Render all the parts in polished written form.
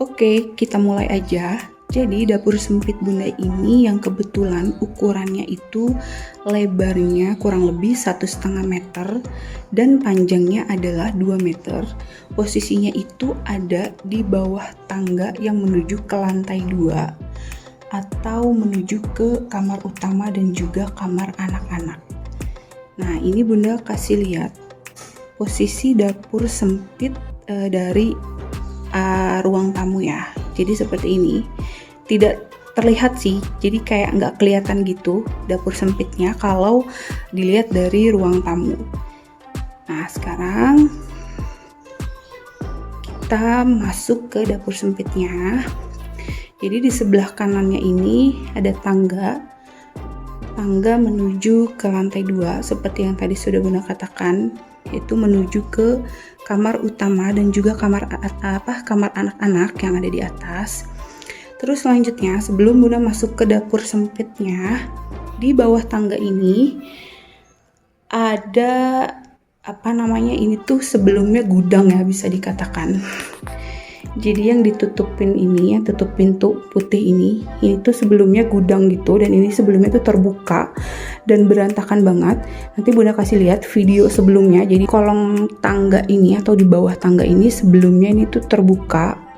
Oke, kita mulai aja. Jadi dapur sempit bunda ini yang kebetulan ukurannya itu lebarnya kurang lebih 1,5 meter dan panjangnya adalah 2 meter. Posisinya itu ada di bawah tangga yang menuju ke lantai 2 atau menuju ke kamar utama dan juga kamar anak-anak. Nah, ini bunda kasih lihat posisi dapur sempit dari ruang tamu ya. Jadi seperti ini. Tidak terlihat sih, jadi kayak nggak kelihatan gitu dapur sempitnya kalau dilihat dari ruang tamu. Nah, sekarang kita masuk ke dapur sempitnya. Jadi di sebelah kanannya ini ada tangga menuju ke lantai 2 seperti yang tadi sudah Bunda katakan, itu menuju ke kamar utama dan juga kamar anak-anak yang ada di atas. Terus selanjutnya sebelum Bunda masuk ke dapur sempitnya, di bawah tangga ini ada ini tuh sebelumnya gudang ya bisa dikatakan. Jadi yang ditutupin ini, yang tutup pintu putih ini tuh sebelumnya gudang gitu, dan ini sebelumnya tuh terbuka dan berantakan banget. Nanti Bunda kasih lihat video sebelumnya. Jadi kolong tangga ini atau di bawah tangga ini sebelumnya ini tuh terbuka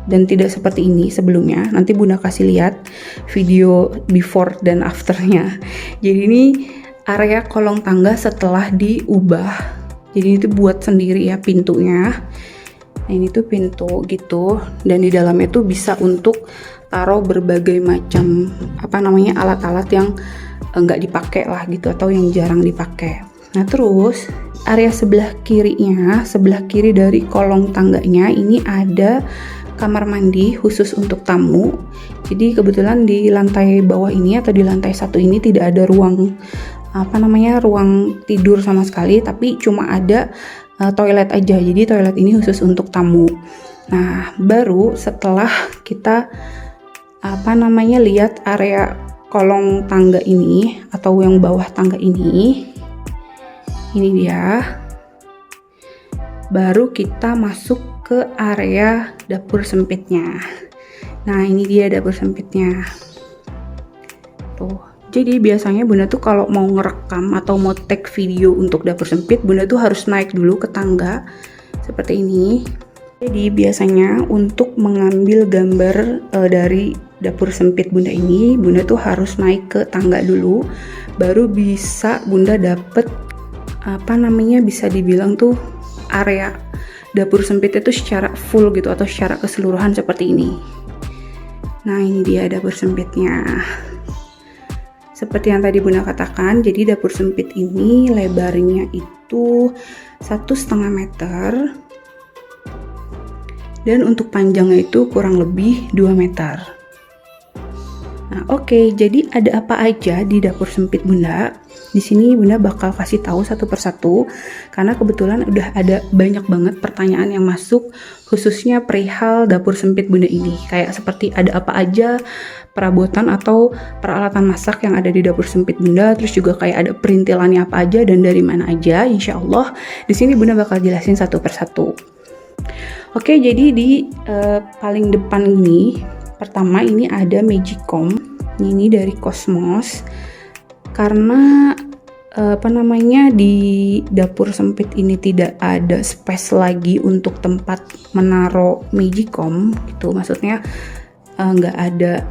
dan tidak seperti ini sebelumnya. Nanti Bunda kasih lihat video before dan afternya. Jadi ini area kolong tangga setelah diubah. Jadi itu buat sendiri ya pintunya. Nah, ini tuh pintu gitu, dan di dalamnya tuh bisa untuk taruh berbagai macam alat-alat yang enggak dipakai lah gitu, atau yang jarang dipakai. Nah, terus area sebelah kiri dari kolong tangganya ini ada kamar mandi khusus untuk tamu. Jadi kebetulan di lantai bawah ini atau di lantai 1 ini tidak ada ruang ruang tidur sama sekali, tapi cuma ada toilet aja. Jadi toilet ini khusus untuk tamu. Nah, baru setelah kita lihat area kolong tangga ini atau yang bawah tangga ini dia. Baru kita masuk ke area dapur sempitnya. Nah, ini dia dapur sempitnya. Tuh. Jadi biasanya Bunda tuh kalau mau ngerekam atau mau take video untuk dapur sempit, Bunda tuh harus naik dulu ke tangga seperti ini. Jadi biasanya untuk mengambil gambar dari dapur sempit Bunda ini, Bunda tuh harus naik ke tangga dulu, baru bisa Bunda dapet bisa dibilang tuh area dapur sempit itu secara full gitu atau secara keseluruhan seperti ini. Nah, ini dia dapur sempitnya. Seperti yang tadi Bunda katakan, jadi dapur sempit ini lebarnya itu 1,5 meter dan untuk panjangnya itu kurang lebih 2 meter. Nah, oke, jadi ada apa aja di dapur sempit Bunda? Di sini Bunda bakal kasih tahu satu persatu karena kebetulan udah ada banyak banget pertanyaan yang masuk khususnya perihal dapur sempit Bunda ini. Kayak seperti ada apa aja perabotan atau peralatan masak yang ada di dapur sempit Bunda, terus juga kayak ada perintilannya apa aja dan dari mana aja. Insya Allah di sini Bunda bakal jelasin satu persatu. Oke, jadi di paling depan ini pertama ini ada Magicom. Ini dari Cosmos. Karena di dapur sempit ini tidak ada space lagi untuk tempat menaruh Magicom gitu. Maksudnya nggak ada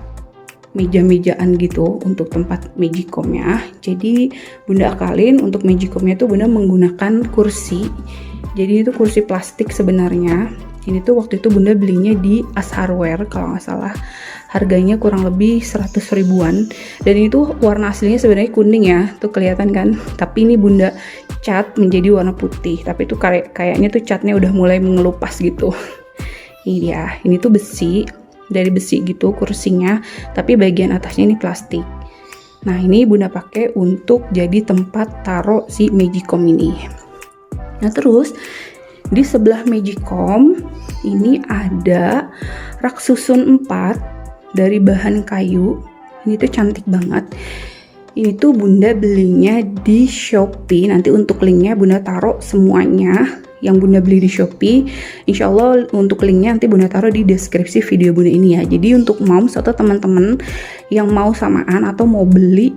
meja-mejaan gitu untuk tempat Magicomnya. Jadi Bunda akalin untuk Magicomnya tuh Bunda menggunakan kursi. Jadi itu kursi plastik sebenarnya. Ini tuh waktu itu Bunda belinya di As Hardware kalau nggak salah. Harganya kurang lebih 100 ribuan. Dan itu warna aslinya sebenarnya kuning ya, tuh kelihatan kan. Tapi ini Bunda cat menjadi warna putih. Tapi itu kayaknya tuh catnya udah mulai mengelupas gitu. Ini dia. Ini tuh besi, dari besi gitu kursinya. Tapi bagian atasnya ini plastik. Nah, ini Bunda pakai untuk jadi tempat taruh si Magicom ini. Nah, terus di sebelah Magicom ini ada rak susun 4 dari bahan kayu. Ini tuh cantik banget. Ini tuh Bunda belinya di Shopee. Nanti untuk linknya Bunda taruh semuanya yang Bunda beli di Shopee. Insya Allah untuk linknya nanti Bunda taruh di deskripsi video Bunda ini ya. Jadi untuk moms atau teman-teman yang mau samaan atau mau beli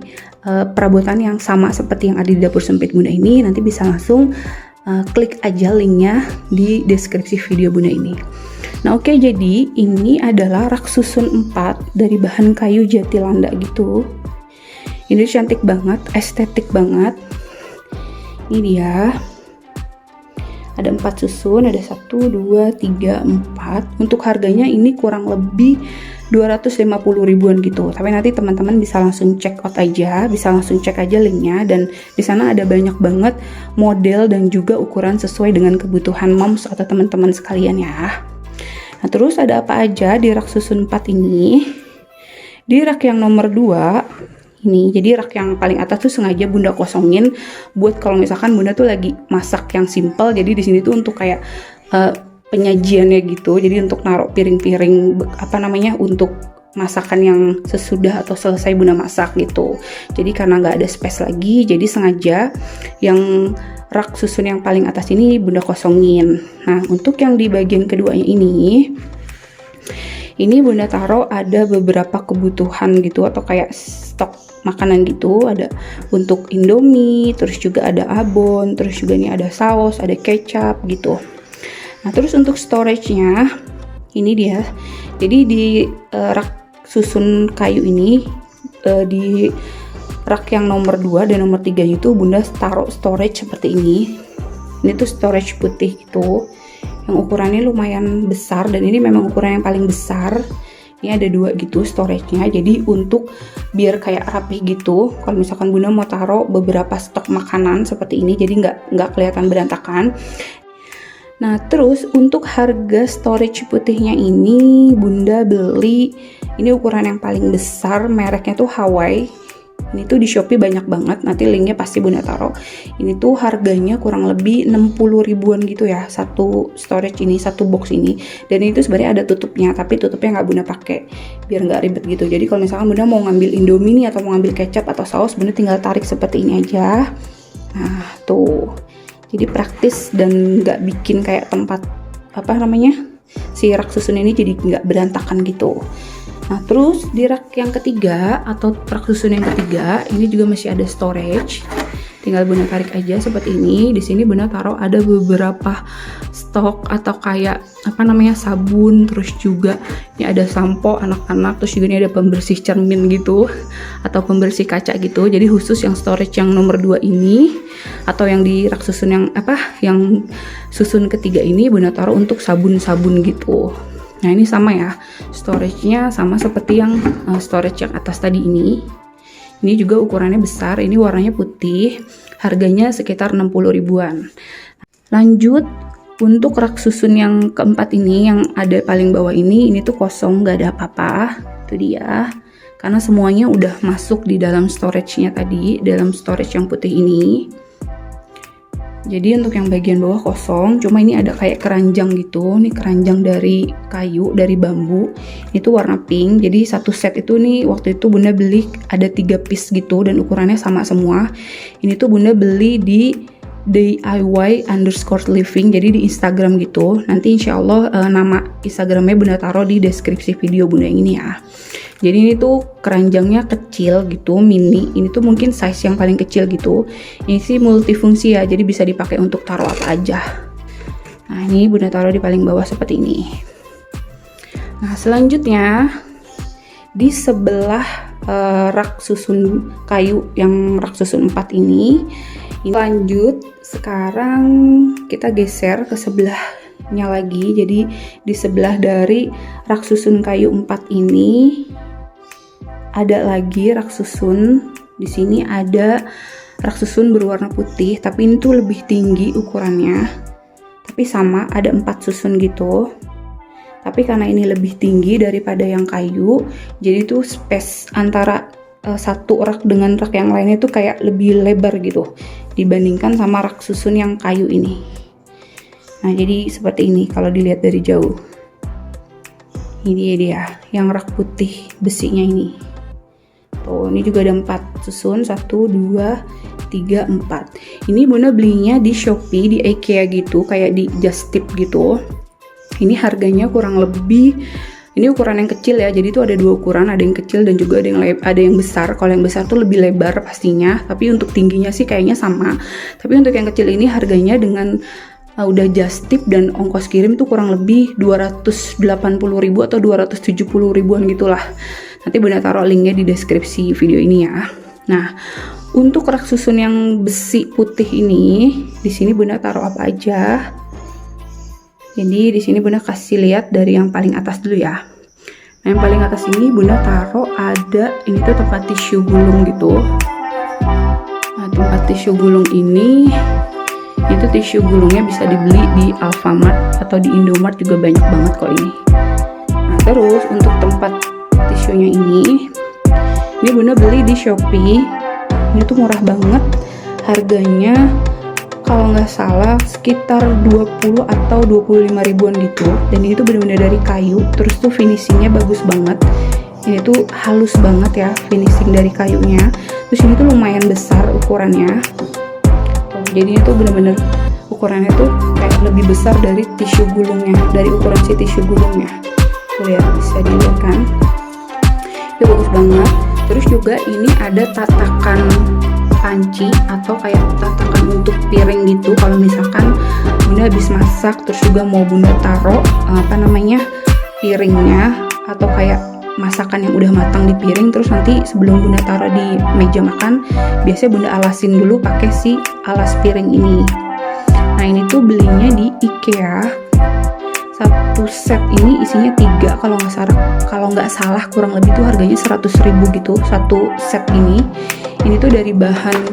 perabotan yang sama seperti yang ada di dapur sempit Bunda ini, nanti bisa langsung klik aja linknya di deskripsi video Bunda ini. Nah oke, jadi ini adalah rak susun 4 dari bahan kayu jati landa gitu. Ini cantik banget, estetik banget. Ini dia. Ada 4 susun, ada 1, 2, 3, 4. Untuk harganya ini kurang lebih 250 ribuan gitu. Tapi nanti teman-teman bisa langsung check out aja, bisa langsung cek aja linknya. Dan di sana ada banyak banget model dan juga ukuran sesuai dengan kebutuhan moms atau teman-teman sekalian ya. Nah terus ada apa aja di rak susun 4 ini? Di rak yang nomor 2 ini, jadi rak yang paling atas tuh sengaja Bunda kosongin buat kalau misalkan Bunda tuh lagi masak yang simple. Jadi di sini tuh untuk kayak penyajiannya gitu. Jadi untuk naruh piring-piring untuk masakan yang sesudah atau selesai Bunda masak gitu. Jadi karena nggak ada space lagi, jadi sengaja yang rak susun yang paling atas ini Bunda kosongin. Nah untuk yang di bagian keduanya ini Bunda taruh ada beberapa kebutuhan gitu atau kayak stok makanan gitu. Ada untuk Indomie, terus juga ada abon, terus juga nih ada saus, ada kecap gitu. Nah terus untuk storage-nya ini dia. Jadi di rak susun kayu ini di rak yang nomor 2 dan nomor 3 itu Bunda taruh storage seperti ini. Ini tuh storage putih gitu, yang ukurannya lumayan besar, dan ini memang ukuran yang paling besar. Ini ada 2 gitu storage-nya, jadi untuk biar kayak rapi gitu. Kalau misalkan Bunda mau taruh beberapa stok makanan seperti ini, jadi nggak kelihatan berantakan. Nah terus untuk harga storage putihnya ini Bunda beli, ini ukuran yang paling besar, mereknya tuh Hawaii. Ini tuh di Shopee banyak banget, nanti linknya pasti Bunda taruh. Ini tuh harganya kurang lebih 60 ribuan gitu ya, satu storage ini, satu box ini. Dan itu sebenarnya ada tutupnya, tapi tutupnya nggak Bunda pakai biar nggak ribet gitu. Jadi kalau misalkan Bunda mau ngambil Indomie nih atau mau ngambil kecap atau saus, Bunda tinggal tarik seperti ini aja. Nah tuh, jadi praktis dan nggak bikin kayak tempat si rak susun ini jadi nggak berantakan gitu. Nah terus di rak yang ketiga atau rak susun yang ketiga ini juga masih ada storage. Tinggal Bunda tarik aja seperti ini. Di sini Bunda taruh ada beberapa stok atau kayak sabun, terus juga ini ada sampo anak-anak, terus juga ini ada pembersih cermin gitu atau pembersih kaca gitu. Jadi khusus yang storage yang nomor 2 ini atau yang di rak susun yang susun ketiga ini Bunda taruh untuk sabun-sabun gitu. Nah ini sama ya, storage-nya sama seperti yang storage yang atas tadi ini. Ini juga ukurannya besar, ini warnanya putih, harganya sekitar 60 ribuan. Lanjut, untuk rak susun yang keempat ini, yang ada paling bawah ini tuh kosong, nggak ada apa-apa. Itu dia, karena semuanya udah masuk di dalam storage-nya tadi, dalam storage yang putih ini. Jadi untuk yang bagian bawah kosong, cuma ini ada kayak keranjang gitu. Ini keranjang dari kayu, dari bambu. Ini tuh warna pink. Jadi satu set itu nih waktu itu Bunda beli ada 3 piece gitu dan ukurannya sama semua. Ini tuh Bunda beli di DIY_living, jadi di Instagram gitu. Nanti insya Allah nama Instagramnya Bunda taruh di deskripsi video Bunda ini ya. Jadi ini tuh keranjangnya kecil gitu, mini. Ini tuh mungkin size yang paling kecil gitu. Ini sih multifungsi ya, jadi bisa dipakai untuk taruh apa aja. Nah ini Bunda taruh di paling bawah seperti ini. Nah selanjutnya di sebelah rak susun kayu yang rak susun 4 ini. Lanjut, sekarang kita geser ke sebelahnya lagi. Jadi di sebelah dari rak susun kayu 4 ini ada lagi rak susun. Di sini ada rak susun berwarna putih, tapi ini tuh lebih tinggi ukurannya. Tapi sama, ada 4 susun gitu. Tapi karena ini lebih tinggi daripada yang kayu, jadi tuh space antara satu rak dengan rak yang lainnya tuh kayak lebih lebar gitu dibandingkan sama rak susun yang kayu ini. Nah jadi seperti ini kalau dilihat dari jauh. Ini dia yang rak putih besinya ini. Tuh, ini juga ada 4 susun, 1, 2, 3, 4. Ini Bunda belinya di Shopee, di IKEA gitu, kayak di Just Tip gitu. Ini harganya kurang lebih, ini ukuran yang kecil ya, jadi itu ada 2 ukuran, ada yang kecil dan juga ada yang besar. Kalau yang besar tuh lebih lebar pastinya, tapi untuk tingginya sih kayaknya sama. Tapi untuk yang kecil ini harganya dengan udah just tip dan ongkos kirim tuh kurang lebih 280.000 atau 270 ribuan gitulah. Nanti Bunda taruh linknya di deskripsi video ini ya. Nah, untuk rak susun yang besi putih ini, di sini Bunda taruh apa aja? Jadi di sini Bunda kasih lihat dari yang paling atas dulu ya. Nah, yang paling atas ini Bunda taruh ada, ini tuh tempat tisu gulung gitu. Nah, tempat tisu gulung ini, itu tisu gulungnya bisa dibeli di Alfamart atau di Indomart juga banyak banget kok ini. Nah, terus untuk tempat tisunya ini Bunda beli di Shopee. Ini tuh murah banget, harganya kalau nggak salah sekitar 20 atau 25 ribuan gitu. Dan ini tuh bener-bener dari kayu, terus tuh finishingnya bagus banget. Ini tuh halus banget ya finishing dari kayunya. Terus ini tuh lumayan besar ukurannya. Jadi itu bener-bener ukurannya tuh kayak lebih besar dari tisu gulungnya, dari ukuran si tisu gulungnya. Tuh lihat, bisa dilihat kan, itu bagus banget. Terus juga ini ada tatakan panci atau kayak tatakan untuk piring gitu. Kalau misalkan Bunda habis masak terus juga mau Bunda taruh piringnya atau kayak masakan yang udah matang di piring, terus nanti sebelum Bunda taruh di meja makan, biasanya Bunda alasin dulu pakai si alas piring ini. Nah, ini tuh belinya di IKEA. Satu set ini isinya 3 kalau nggak salah kurang lebih tuh harganya 100.000 gitu satu set ini. Ini tuh dari bahan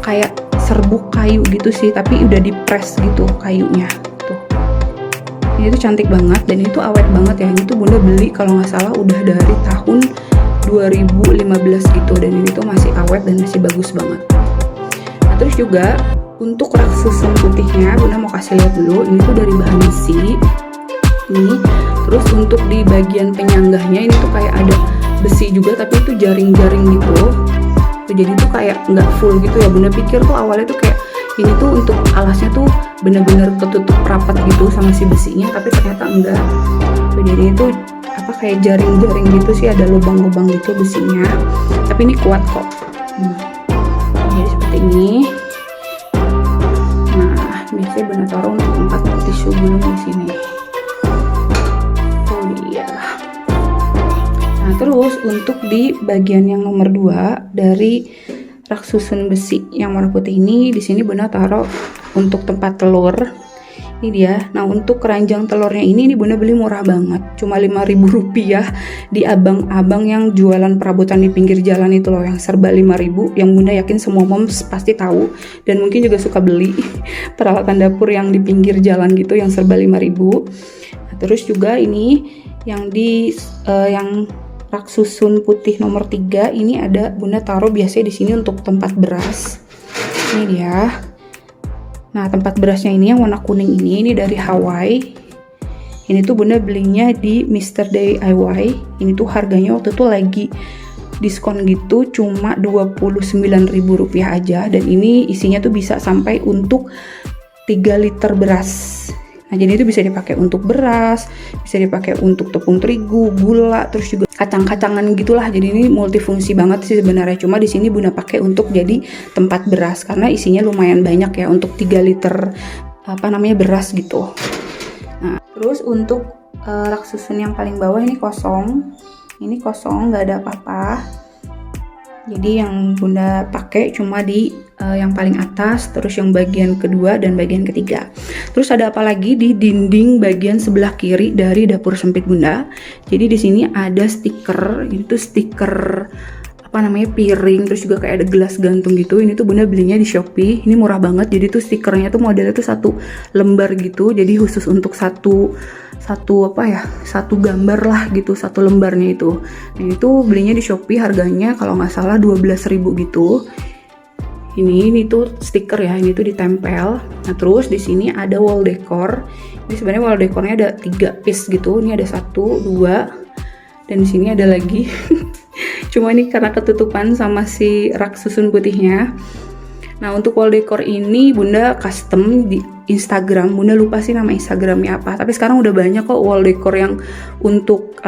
kayak serbuk kayu gitu sih, tapi udah di press gitu kayunya tuh. Ini tuh cantik banget dan itu awet banget ya. Ini tuh Bunda beli kalau nggak salah udah dari tahun 2015 gitu, dan ini tuh masih awet dan masih bagus banget. Nah, terus juga untuk rak susun putihnya Bunda mau kasih lihat dulu. Ini tuh dari bahan besi ini. Terus untuk di bagian penyanggahnya ini tuh kayak ada besi juga, tapi itu jaring-jaring gitu. Jadi tuh kayak nggak full gitu ya. Bunda pikir tuh awalnya tuh kayak ini tuh untuk alasnya tuh bener-bener ketutup rapat gitu sama si besinya, tapi ternyata enggak. Jadi itu kayak jaring-jaring gitu sih, ada lubang-lubang gitu besinya. Tapi ini kuat kok. Jadi seperti ini. Biasanya Bunda taruh untuk tempat tisu gulung di sini. Oh iya. Nah, terus untuk di bagian yang nomor 2 dari rak susun besi yang warna putih ini, di sini Bunda taruh untuk tempat telur. Ini dia. Nah, untuk keranjang telurnya ini Bunda beli murah banget, cuma 5.000 rupiah di abang-abang yang jualan perabotan di pinggir jalan itu loh, yang serba 5.000, yang Bunda yakin semua moms pasti tahu dan mungkin juga suka beli peralatan dapur yang di pinggir jalan gitu yang serba 5.000. Nah, terus juga ini yang yang rak susun putih nomor 3 ini ada Bunda taruh biasanya di sini untuk tempat beras. Ini dia. Nah, tempat berasnya ini yang warna kuning ini dari Hawaii. Ini tuh Bunda belinya di Mr. DIY. Ini tuh harganya waktu itu lagi diskon gitu, cuma 29.000 rupiah aja. Dan ini isinya tuh bisa sampai untuk 3 liter beras. Nah, jadi itu bisa dipakai untuk beras, bisa dipakai untuk tepung terigu, gula, terus juga kacang-kacangan gitulah. Jadi ini multifungsi banget sih sebenarnya. Cuma di sini Bunda pakai untuk jadi tempat beras karena isinya lumayan banyak ya untuk 3 liter beras gitu. Nah, terus untuk rak susun yang paling bawah ini kosong. Ini kosong, nggak ada apa-apa. Jadi yang Bunda pakai cuma di yang paling atas, terus yang bagian kedua dan bagian ketiga. Terus ada apa lagi di dinding bagian sebelah kiri dari dapur sempit Bunda. Jadi di sini ada stiker, itu stiker piring, terus juga kayak ada gelas gantung gitu. Ini tuh Bunda belinya di Shopee. Ini murah banget. Jadi tuh stikernya tuh modelnya tuh 1 lembar gitu. Jadi khusus untuk satu gambar lah gitu, 1 lembarnya itu. Nah, itu belinya di Shopee, harganya kalau nggak salah 12.000 gitu. Ini tuh stiker ya, ini tuh ditempel. Nah, terus di sini ada wall decor. Ini sebenarnya wall decornya ada 3 piece gitu. Ini ada 1, 2, dan di sini ada lagi. Cuma ini karena ketutupan sama si rak susun putihnya. Nah, untuk wall decor ini Bunda custom di Instagram. Bunda lupa sih nama Instagramnya apa. Tapi sekarang udah banyak kok wall decor yang untuk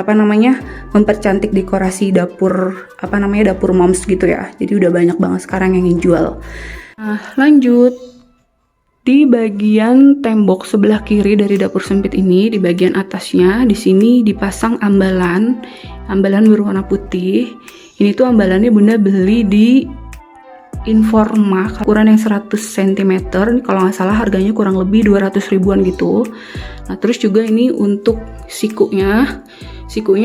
mempercantik dekorasi dapur dapur moms gitu ya. Jadi udah banyak banget sekarang yang jual. Nah, lanjut. Di bagian tembok sebelah kiri dari dapur sempit ini, di bagian atasnya, di sini dipasang ambalan berwarna putih. Ini tuh ambalannya Bunda beli di Informa, ukuran yang 100 cm, kalau nggak salah harganya kurang lebih 200 ribuan gitu. Nah, terus juga ini untuk sikunya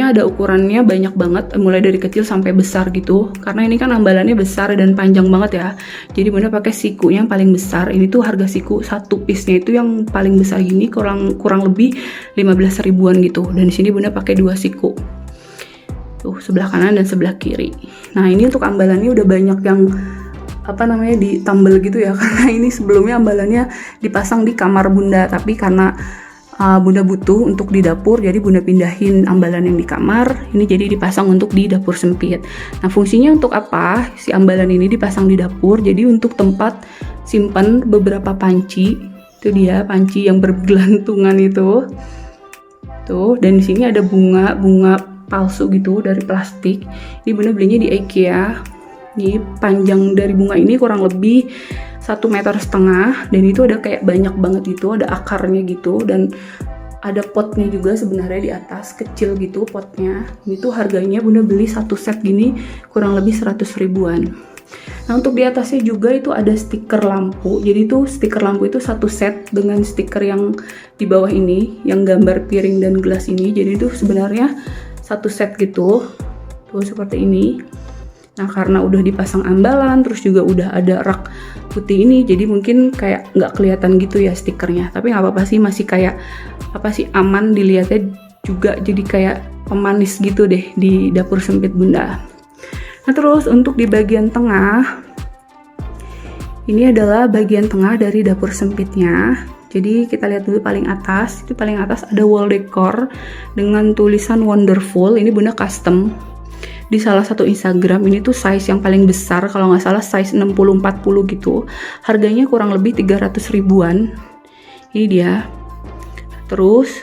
ada ukurannya banyak banget, mulai dari kecil sampai besar gitu. Karena ini kan ambalannya besar dan panjang banget ya. Jadi Bunda pakai siku yang paling besar. Ini tuh harga siku satu piece-nya itu yang paling besar gini kurang lebih 15 ribuan gitu. Dan di sini Bunda pakai 2 siku. Tuh, sebelah kanan dan sebelah kiri. Nah, ini untuk ambalannya udah banyak yang ditambal gitu ya, karena ini sebelumnya ambalannya dipasang di kamar Bunda, tapi karena Bunda butuh untuk di dapur, jadi Bunda pindahin ambalan yang di kamar ini jadi dipasang untuk di dapur sempit. Nah, fungsinya untuk apa si ambalan ini dipasang di dapur? Jadi untuk tempat simpan beberapa panci. Itu dia panci yang bergelantungan itu tuh, dan di sini ada bunga palsu gitu dari plastik. Ini Bunda belinya di IKEA. Ini panjang dari bunga ini kurang lebih 1,5 meter, dan itu ada kayak banyak banget gitu, ada akarnya gitu, dan ada potnya juga sebenarnya di atas, kecil gitu potnya. Itu harganya Bunda beli satu set gini kurang lebih 100 ribuan. Nah, untuk di atasnya juga itu ada stiker lampu. Jadi tuh stiker lampu itu satu set dengan stiker yang di bawah ini, yang gambar piring dan gelas ini. Jadi itu sebenarnya satu set gitu, tuh seperti ini. Nah, karena udah dipasang ambalan, terus juga udah ada rak putih ini, jadi mungkin kayak nggak kelihatan gitu ya stikernya. Tapi nggak apa-apa sih, masih kayak aman dilihatnya juga, jadi kayak pemanis gitu deh di dapur sempit Bunda. Nah, terus untuk di bagian tengah, ini adalah bagian tengah dari dapur sempitnya. Jadi kita lihat dulu paling atas, itu paling atas ada wall decor dengan tulisan wonderful. Ini Bunda custom di salah satu Instagram. Ini tuh size yang paling besar, kalau nggak salah size 60-40 gitu. Harganya kurang lebih 300 ribuan. Ini dia. Terus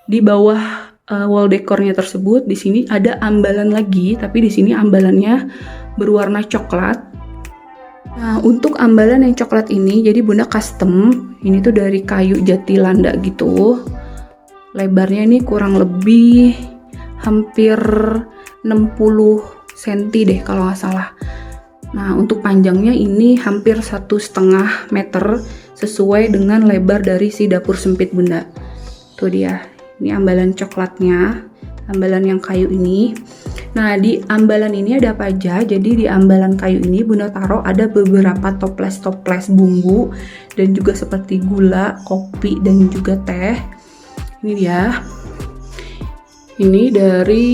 di bawah wall decornya tersebut, di sini ada ambalan lagi, tapi di sini ambalannya berwarna coklat. Nah, untuk ambalan yang coklat ini, jadi Bunda custom. Ini tuh dari kayu jati landa gitu. Lebarnya ini kurang lebih hampir 60 cm deh kalau nggak salah. Nah, untuk panjangnya ini hampir 1,5 meter sesuai dengan lebar dari si dapur sempit Bunda. Tuh dia, ini ambalan coklatnya, ambalan yang kayu ini. Nah, di ambalan ini ada apa aja? Jadi di ambalan kayu ini Bunda taruh ada beberapa toples bumbu dan juga seperti gula, kopi, dan juga teh. Ini dia. Ini dari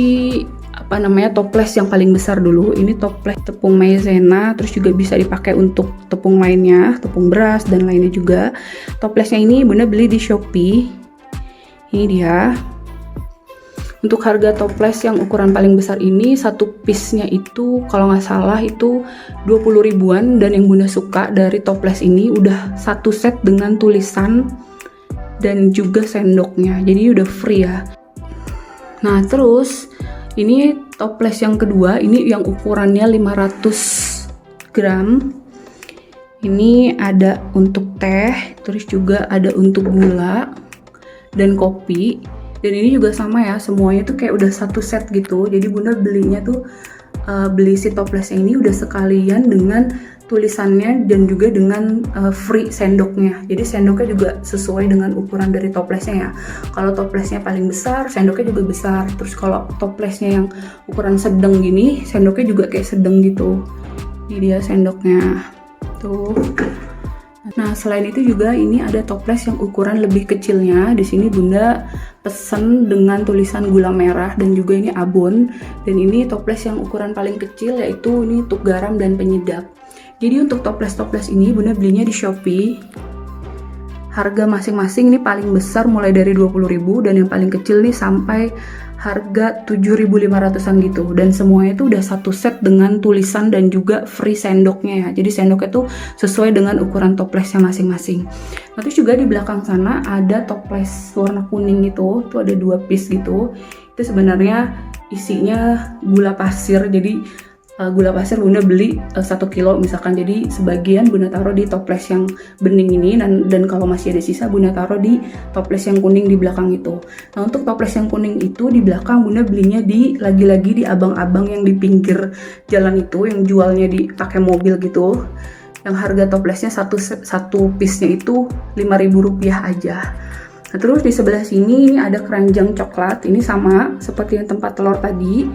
toples yang paling besar dulu. Ini toples tepung maizena, terus juga bisa dipakai untuk tepung lainnya, tepung beras dan lainnya juga. Toplesnya ini Bunda beli di Shopee. Ini dia. Untuk harga toples yang ukuran paling besar ini, satu piece-nya itu kalau nggak salah itu 20 ribuan, dan yang Bunda suka dari toples ini udah satu set dengan tulisan dan juga sendoknya. Jadi udah free ya. Nah, terus ini toples yang kedua, ini yang ukurannya 500 gram. Ini ada untuk teh, terus juga ada untuk gula dan kopi. Dan ini juga sama ya, semuanya tuh kayak udah satu set gitu. Jadi Bunda belinya tuh beli si toplesnya ini udah sekalian dengan tulisannya dan juga dengan free sendoknya. Jadi sendoknya juga sesuai dengan ukuran dari toplesnya ya. Kalau toplesnya paling besar, sendoknya juga besar. Terus kalau toplesnya yang ukuran sedang gini, sendoknya juga kayak sedang gitu. Ini dia sendoknya. Tuh. Nah, selain itu juga ini ada toples yang ukuran lebih kecilnya. Di sini Bunda pesen dengan tulisan gula merah dan juga ini abon. Dan ini toples yang ukuran paling kecil, yaitu ini untuk garam dan penyedap. Jadi untuk toples-toples ini Bunda belinya di Shopee. harga masing-masing. Ini paling besar mulai dari 20.000 dan yang paling kecil nih sampai harga 7.500-an gitu. Dan semuanya itu udah satu set dengan tulisan dan juga free sendoknya ya. Jadi sendoknya tuh sesuai dengan ukuran toplesnya masing-masing. Nah, terus juga di belakang sana ada toples warna kuning gitu. Tuh ada 2 piece gitu. Itu sebenarnya isinya gula pasir. Jadi gula pasir Bunda beli 1 kilo misalkan, jadi sebagian Bunda taruh di toples yang bening ini, dan kalau masih ada sisa Bunda taruh di toples yang kuning di belakang itu. Nah, untuk toples yang kuning itu di belakang Bunda belinya lagi-lagi di abang-abang yang di pinggir jalan itu, yang jualnya pakai mobil gitu, yang harga toplesnya satu piece-nya itu Rp5.000 aja. Nah, terus di sebelah sini ada keranjang coklat, ini sama seperti yang tempat telur tadi.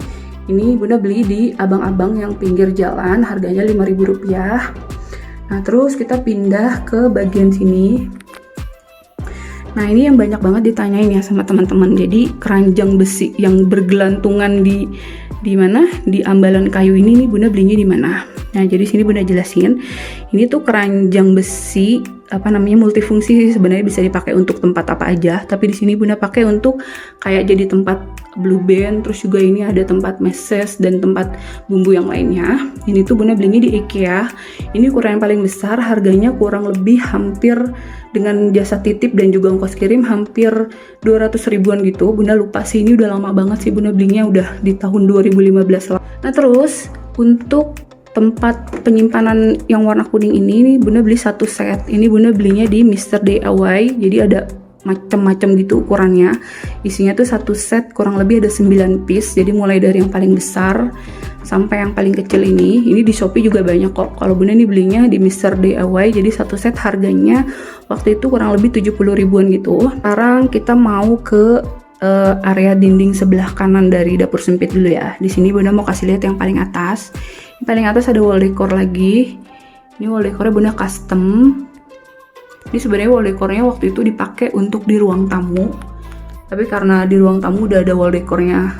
Ini Bunda beli di abang-abang yang pinggir jalan, harganya Rp5.000. Nah, terus kita pindah ke bagian sini. Nah, ini yang banyak banget ditanyain ya sama teman-teman. Jadi keranjang besi yang bergelantungan di mana? Di ambalan kayu ini nih Bunda belinya di mana? Nah, jadi sini Bunda jelasin. Ini tuh keranjang besi multifungsi sih, sebenarnya bisa dipakai untuk tempat apa aja, tapi di sini Bunda pakai untuk kayak jadi tempat blue band, terus juga ini ada tempat meses dan tempat bumbu yang lainnya. Ini tuh Bunda belinya di IKEA. Ini ukuran yang paling besar, harganya kurang lebih hampir dengan jasa titip dan juga ongkos kirim hampir 200 ribuan gitu. Bunda lupa sih, ini udah lama banget sih Bunda belinya, udah di tahun 2015 lah. Nah, terus untuk tempat penyimpanan yang warna kuning ini nih Bunda beli 1 set. Ini Bunda belinya di Mr. DIY. Jadi ada macam-macam gitu ukurannya. Isinya tuh 1 set kurang lebih ada 9 piece. Jadi mulai dari yang paling besar sampai yang paling kecil ini. Ini di Shopee juga banyak kok. Kalau Bunda nih belinya di Mr. DIY. Jadi 1 set harganya waktu itu kurang lebih 70 ribuan gitu. Sekarang kita mau ke area dinding sebelah kanan dari dapur sempit dulu ya. Di sini Bunda mau kasih lihat yang paling atas. Yang paling atas ada wall decor lagi. Ini wall decornya Bunda custom. Ini sebenarnya wall decornya waktu itu dipakai untuk di ruang tamu. Tapi karena di ruang tamu udah ada wall decornya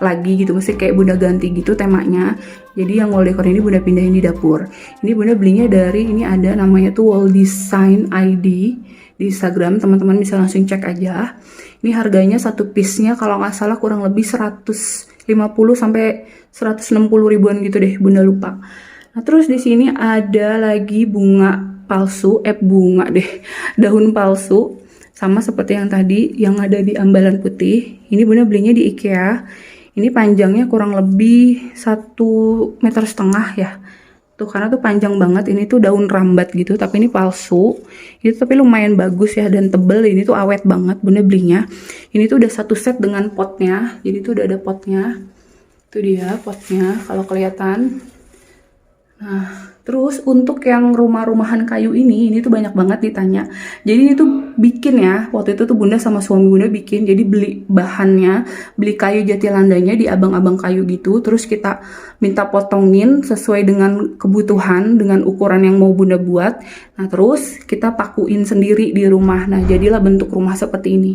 lagi gitu, mesti kayak Bunda ganti gitu temanya. Jadi yang wall decor ini Bunda pindahin di dapur. Ini Bunda belinya dari, ini ada namanya tuh Wall Design ID di Instagram, teman-teman bisa langsung cek aja. Ini harganya 1 piece-nya kalau nggak salah kurang lebih 150 sampai 160 ribuan gitu deh, Bunda lupa. Nah, terus di sini ada lagi bunga palsu, daun palsu, sama seperti yang tadi yang ada di ambalan putih. Ini Bunda belinya di IKEA. Ini panjangnya kurang lebih 1,5 meter ya. Tuh, karena tuh panjang banget. Ini tuh daun rambat gitu, tapi ini palsu. Itu tapi lumayan bagus ya dan tebel. Ini tuh awet banget Bunda belinya. Ini tuh udah 1 set dengan potnya. Jadi tuh udah ada potnya. Itu dia potnya kalau kelihatan. Nah, terus untuk yang rumah-rumahan kayu ini tuh banyak banget ditanya. Jadi ini tuh bikin ya, waktu itu tuh Bunda sama suami Bunda bikin. Jadi beli bahannya, beli kayu jati landanya di abang-abang kayu gitu. Terus kita minta potongin sesuai dengan kebutuhan, dengan ukuran yang mau Bunda buat. Nah, terus kita pakuin sendiri di rumah. Nah, jadilah bentuk rumah seperti ini.